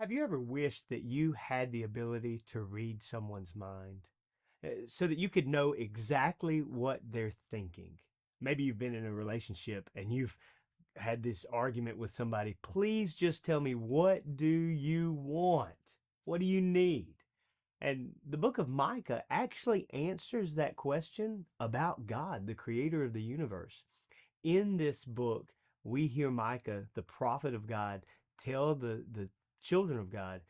Have you ever wished that you had the ability to read someone's mind so that you could know exactly what they're thinking? Maybe you've been in a relationship and you've had this argument with somebody. Please just tell me, what do you want? What do you need? And the book of Micah actually answers that question about God, the creator of the universe. In this book, we hear Micah, the prophet of God, tell the children of God,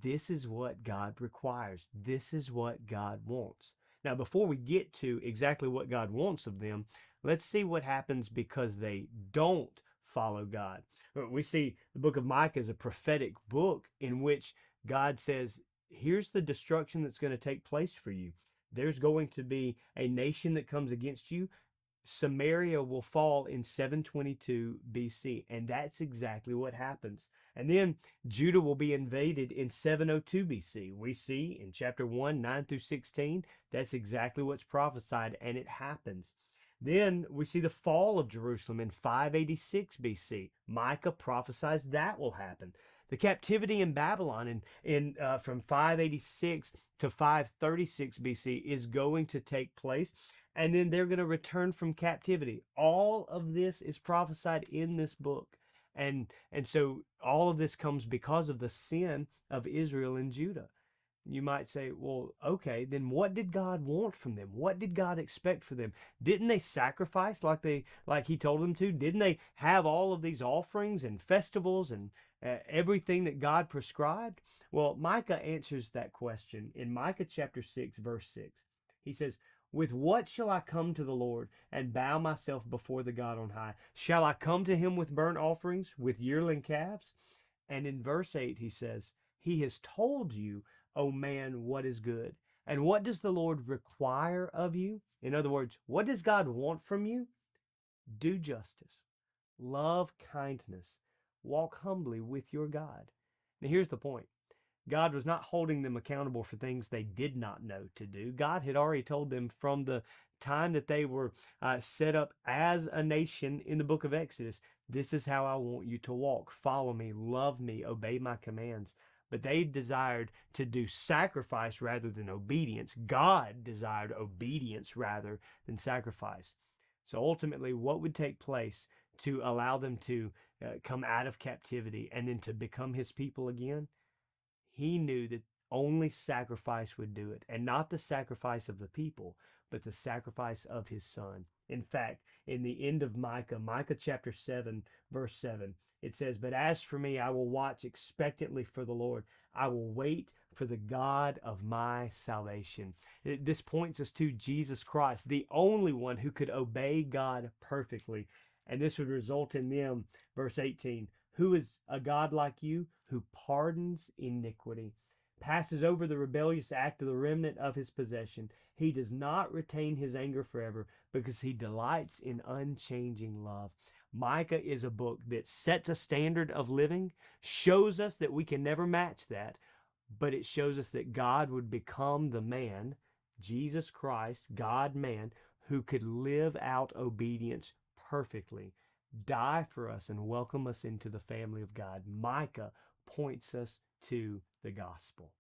this is what God requires. This is what God wants. Now, before we get to exactly what God wants of them, let's see what happens because they don't follow God. We see the book of Micah is a prophetic book in which God says, here's the destruction that's going to take place for you. There's going to be a nation that comes against you. Samaria will fall in 722 BC, and that's exactly what happens. And then Judah will be invaded in 702 BC. We see in chapter 1, 9 through 16, that's exactly what's prophesied, and it happens. Then we see the fall of Jerusalem in 586 BC. Micah prophesies that will happen. The captivity in Babylon from 586 to 536 BC is going to take place, and then they're going to return from captivity. All of this is prophesied in this book. And so all of this comes because of the sin of Israel and Judah. You might say, well, okay, then what did God want from them? What did God expect for them? Didn't they sacrifice like he told them to? Didn't they have all of these offerings and festivals and everything that God prescribed? Well, Micah answers that question in Micah chapter 6, verse 6. He says, with what shall I come to the Lord and bow myself before the God on high? Shall I come to him with burnt offerings, with yearling calves? And in verse 8, he says, he has told you, O man, what is good. And what does the Lord require of you? In other words, what does God want from you? Do justice, love kindness, walk humbly with your God. Now, here's the point. God was not holding them accountable for things they did not know to do. God had already told them from the time that they were set up as a nation in the book of Exodus, this is how I want you to walk. Follow me, love me, obey my commands. But they desired to do sacrifice rather than obedience. God desired obedience rather than sacrifice. So ultimately, what would take place to allow them to come out of captivity and then to become his people again? He knew that only sacrifice would do it, and not the sacrifice of the people, but the sacrifice of his son. In fact, in the end of Micah, Micah chapter 7, verse 7, it says, but as for me, I will watch expectantly for the Lord. I will wait for the God of my salvation. This points us to Jesus Christ, the only one who could obey God perfectly. And this would result in them, verse 18, who is a God like you, who pardons iniquity, passes over the rebellious act of the remnant of his possession. He does not retain his anger forever because he delights in unchanging love. Micah is a book that sets a standard of living, shows us that we can never match that, but it shows us that God would become the man, Jesus Christ, God man, who could live out obedience perfectly, die for us, and welcome us into the family of God. Micah points us to the gospel.